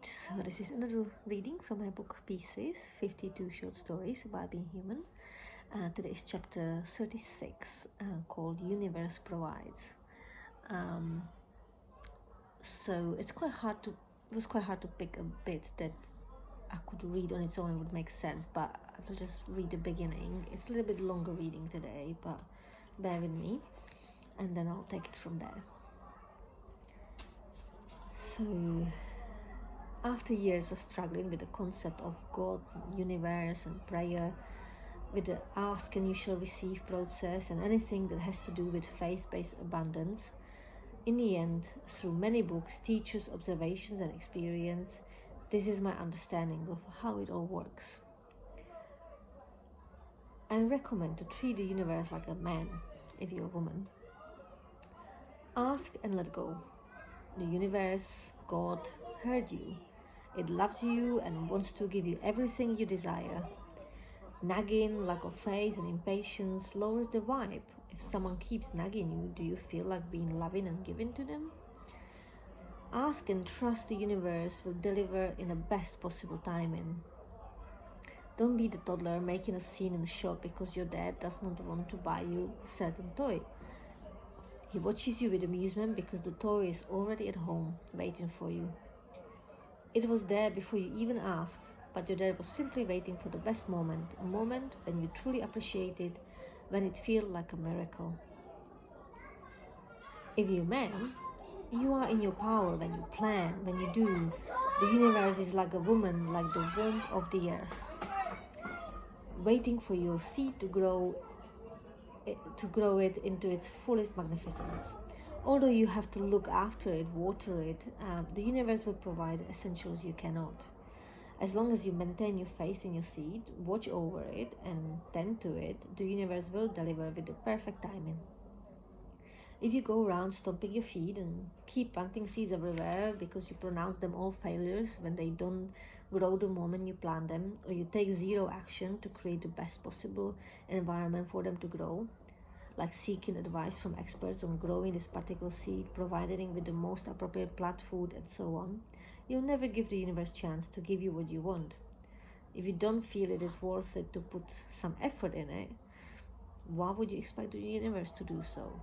Alright, so this is another reading from my book Pieces, 52 Short Stories About Being Human. Today is chapter 36, called Universe Provides. So it was quite hard to pick a bit that I could read on its own and would make sense, but I will just read the beginning. It's a little bit longer reading today, but bear with me, and then I'll take it from there. So, after years of struggling with the concept of God, universe, and prayer, with the ask and you shall receive process and anything that has to do with faith-based abundance, in the end, through many books, teachers, observations, and experience, this is my understanding of how it all works. I recommend to treat the universe like a man, if you're a woman. Ask and let go. The universe, God, heard you. It loves you and wants to give you everything you desire. Nagging, lack of faith, and impatience lowers the vibe. If someone keeps nagging you, do you feel like being loving and giving to them? Ask and trust the universe will deliver in the best possible timing. Don't be the toddler making a scene in the shop because your dad does not want to buy you a certain toy. He watches you with amusement because the toy is already at home, waiting for you. It was there before you even asked, but your dad was simply waiting for the best moment, a moment when you truly appreciate it, when it feels like a miracle. If you're a man, you are in your power when you plan, when you do. The universe is like a woman, like the warmth of the earth, waiting for your seed to grow it into its fullest magnificence. Although you have to look after it, water it, the universe will provide essentials you cannot. As long as you maintain your faith in your seed, watch over it, and tend to it, the universe will deliver with the perfect timing. If you go around stomping your feet and keep planting seeds everywhere because you pronounce them all failures when they don't grow the moment you plant them, or you take zero action to create the best possible environment for them to grow, like seeking advice from experts on growing this particular seed, providing it with the most appropriate plant food, and so on, you'll never give the universe a chance to give you what you want. If you don't feel it is worth it to put some effort in it, why would you expect the universe to do so?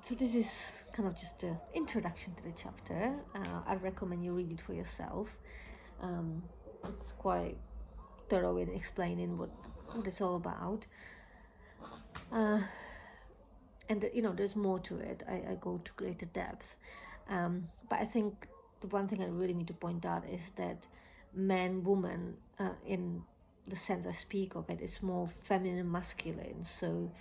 So this is kind of just an introduction to the chapter. I recommend you read it for yourself. It's quite thorough in explaining what it's all about. And there's more to it. I go to greater depth. But I think the one thing I really need to point out is that man, woman, in the sense I speak of it, it's more feminine, masculine. So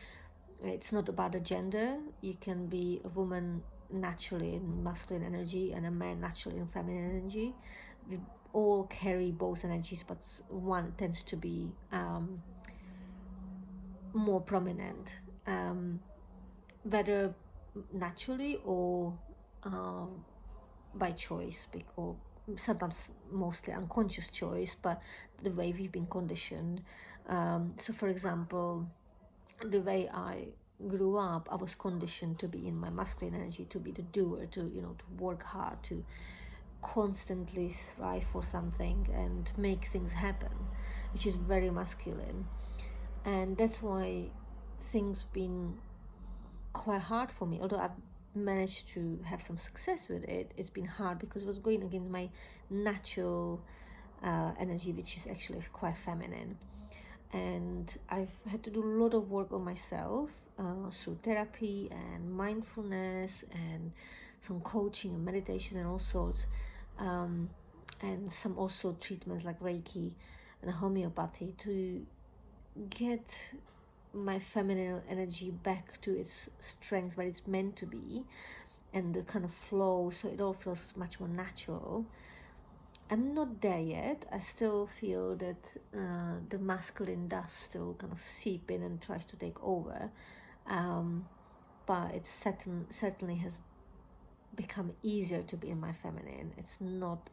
it's not about a gender. You can be a woman naturally in masculine energy and a man naturally in feminine energy. We all carry both energies, but one tends to be more prominent, whether naturally or by choice, or sometimes mostly unconscious choice, but the way we've been conditioned. So for example, the way I grew up, I was conditioned to be in my masculine energy, to be the doer, to work hard, to constantly strive for something and make things happen, which is very masculine. And that's why things been quite hard for me. Although I've managed to have some success with it, it's been hard because it was going against my natural energy, which is actually quite feminine. And I've had to do a lot of work on myself through therapy and mindfulness and some coaching and meditation and all sorts, and some also treatments like Reiki and homeopathy to get my feminine energy back to its strength where it's meant to be, and the kind of flow, so it all feels much more natural. I'm not there yet. I still feel that the masculine does still kind of seep in and tries to take over, but it certainly has become easier to be in my feminine. It's not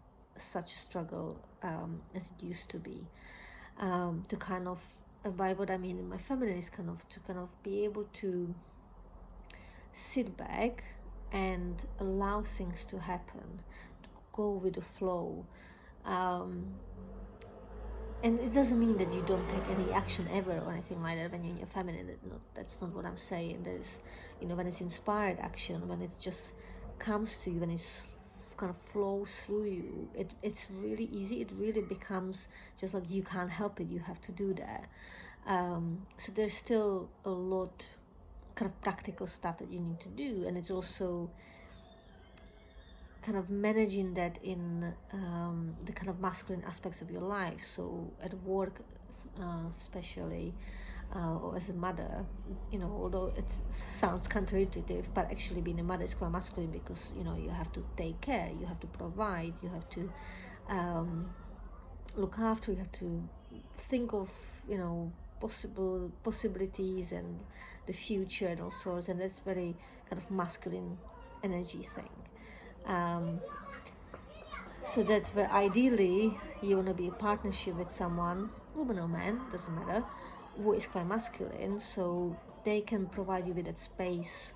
such a struggle as it used to be. To kind of, by what I mean in my feminine is to kind of be able to sit back and allow things to happen, to go with the flow. Um, and it doesn't mean that you don't take any action ever or anything like that when you're in your feminine. That's not what I'm saying. There's, when it's inspired action, when it just comes to you, when it's kind of flows through you, it's really easy. It really becomes just like you can't help it. You have to do that. So there's still a lot kind of practical stuff that you need to do, and it's also kind of managing that in the kind of masculine aspects of your life. So at work, especially, or as a mother, although it sounds counterintuitive, but actually being a mother is quite masculine because you have to take care, you have to provide, you have to look after, you have to think of possibilities and the future and all sorts, and that's very kind of masculine energy thing. So that's where ideally you want to be a partnership with someone, woman or man, doesn't matter, who is quite masculine, so they can provide you with that space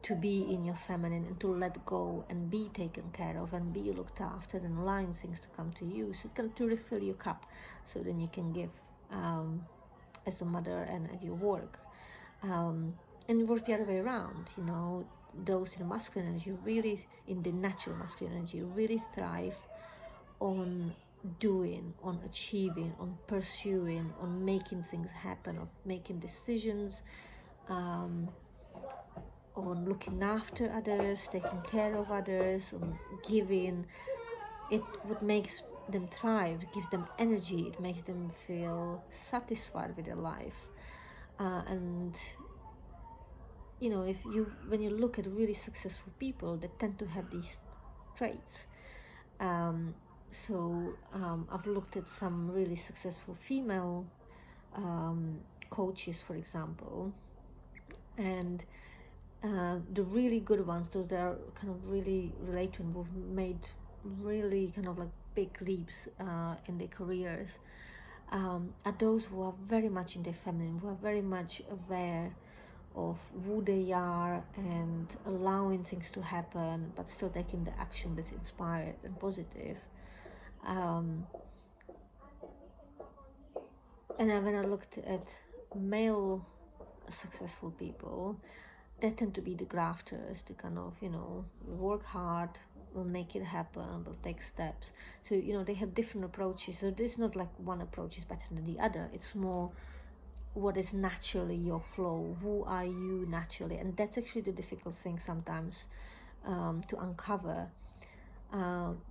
to be in your feminine and to let go and be taken care of and be looked after and allowing things to come to you, so to refill your cup, so then you can give as a mother and at your work. And it works the other way around, those in masculine energy really, in the natural masculine energy, really thrive on doing, on achieving, on pursuing, on making things happen, of making decisions, on looking after others, taking care of others, on giving. What makes them thrive, it gives them energy, it makes them feel satisfied with their life. And when you look at really successful people, they tend to have these traits. I've looked at some really successful female coaches, for example, and the really good ones, those that are kind of really related and who've made really kind of like big leaps in their careers, are those who are very much in their feminine, who are very much aware of who they are and allowing things to happen, but still taking the action that's inspired and positive. And then when I looked at male successful people, they tend to be the grafters, the kind of, work hard, will make it happen, will take steps. So, they have different approaches. So there's not like one approach is better than the other. It's more what is naturally your flow, who are you naturally, and that's actually the difficult thing sometimes to uncover,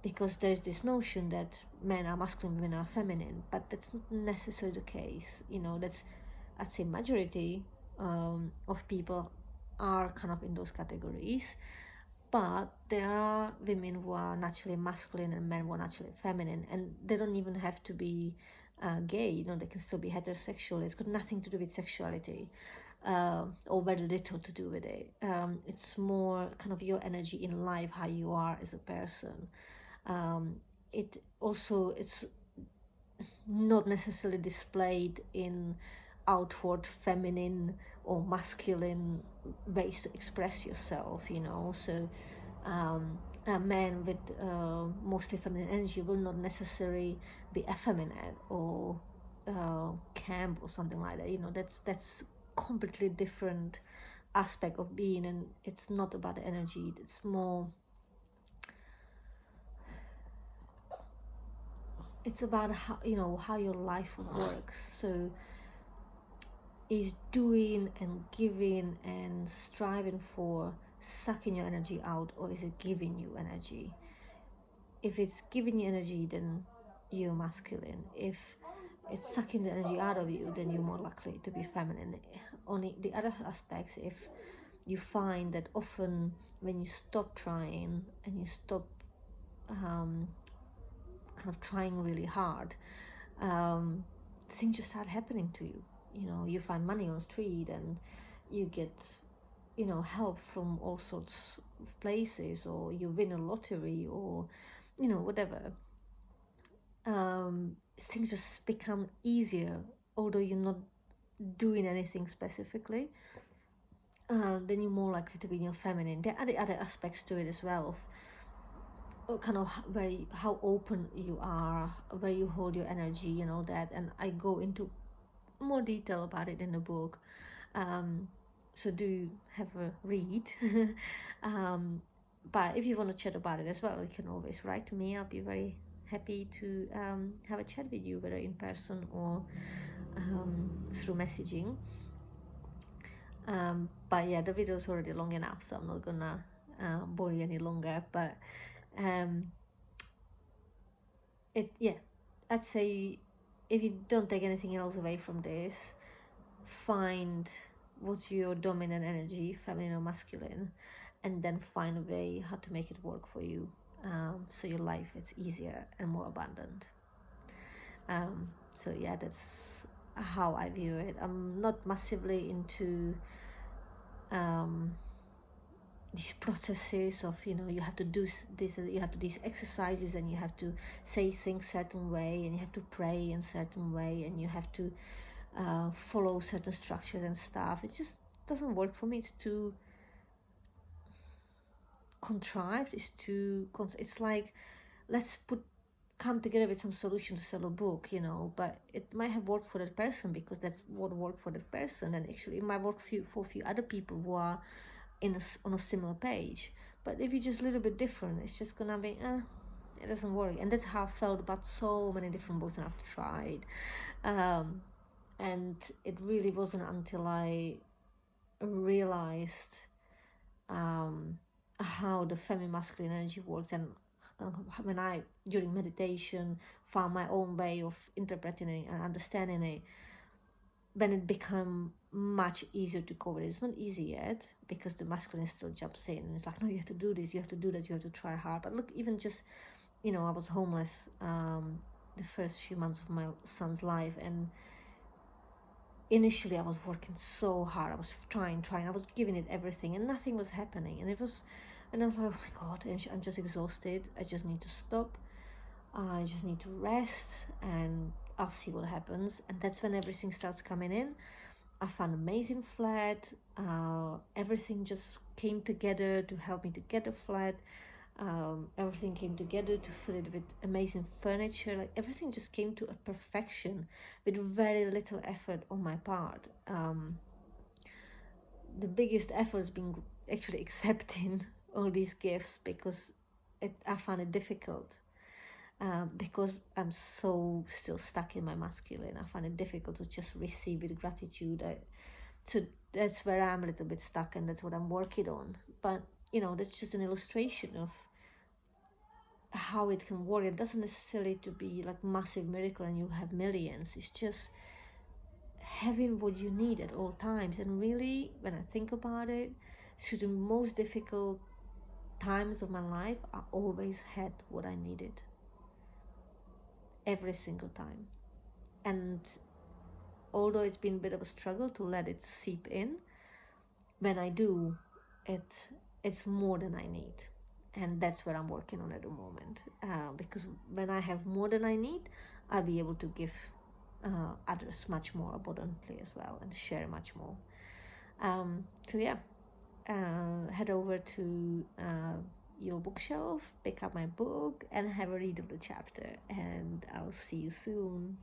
because there's this notion that men are masculine, women are feminine, but that's not necessarily the case. That's, I'd say, majority of people are kind of in those categories, but there are women who are naturally masculine and men who are naturally feminine, and they don't even have to be gay. They can still be heterosexual. It's got nothing to do with sexuality, or very little to do with it. It's more kind of your energy in life, how you are as a person. It's not necessarily displayed in outward feminine or masculine ways to express yourself, so a man with mostly feminine energy will not necessarily be effeminate or camp or something like that. That's completely different aspect of being, and it's not about the energy. It's more, it's about how your life works. So is doing and giving and striving for sucking your energy out, or is it giving you energy? If it's giving you energy, then you're masculine. If it's sucking the energy out of you, then you're more likely to be feminine. Only the other aspects, if you find that often when you stop trying and you stop kind of trying really hard, things just start happening to you. You find money on the street, and you get help from all sorts of places, or you win a lottery, or whatever. Things just become easier, although you're not doing anything specifically. then you're more likely to be in your feminine. There are the other aspects to it as well, of kind of very how open you are, where you hold your energy, you know that. And I go into more detail about it in the book. So do have a read. um, but if you want to chat about it as well, you can always write to me. I'll be very happy to have a chat with you, whether in person or through messaging. But yeah, the video is already long enough, so I'm not gonna bore you any longer. But um, I'd say if you don't take anything else away from this, find what's your dominant energy, feminine or masculine, and then find a way how to make it work for you, so your life is easier and more abundant. So yeah, that's how I view it. I'm not massively into these processes of, you know, you have to do this, you have to do these exercises, and you have to say things certain way, and you have to pray in certain way, and you have to follow certain structures and stuff. It just doesn't work for me. It's too contrived. It's like, let's come together with some solution to sell a book, you know, but it might have worked for that person because that's what worked for that person, and actually it might work for a few other people who are on a similar page. But if you're just a little bit different, it's just gonna be it doesn't work. And that's how I felt about so many different books that I've tried. And it really wasn't until I realized how the feminine masculine energy works, and when I, during meditation, found my own way of interpreting it and understanding it, then it became much easier to cover it. It's not easy yet because the masculine still jumps in and it's like, no, you have to do this, you have to do that, you have to try hard. But look, even just, you know, I was homeless the first few months of my son's life, and initially I was working so hard. I was trying, I was giving it everything, and nothing was happening. And I was like, oh my God, I'm just exhausted. I just need to stop. I just need to rest, and I'll see what happens. And that's when everything starts coming in. I found an amazing flat. Everything just came together to help me to get a flat. Everything came together to fill it with amazing furniture. Like, everything just came to a perfection with very little effort on my part. The biggest effort has been actually accepting all these gifts, because I found it difficult. Because I'm so still stuck in my masculine, I find it difficult to just receive with gratitude. So that's where I'm a little bit stuck, and that's what I'm working on. But, you know, that's just an illustration of how it can work. It doesn't necessarily to be like massive miracle and you have millions. It's just having what you need at all times. And really, when I think about it, through the most difficult times of my life, I always had what I needed. Every single time. And although it's been a bit of a struggle to let it seep in, when I do, it's more than I need. And that's what I'm working on at the moment. Because when I have more than I need, I'll be able to give others much more abundantly as well, and share much more. So yeah, head over to your bookshelf, pick up my book, and have a read of the chapter. And I'll see you soon.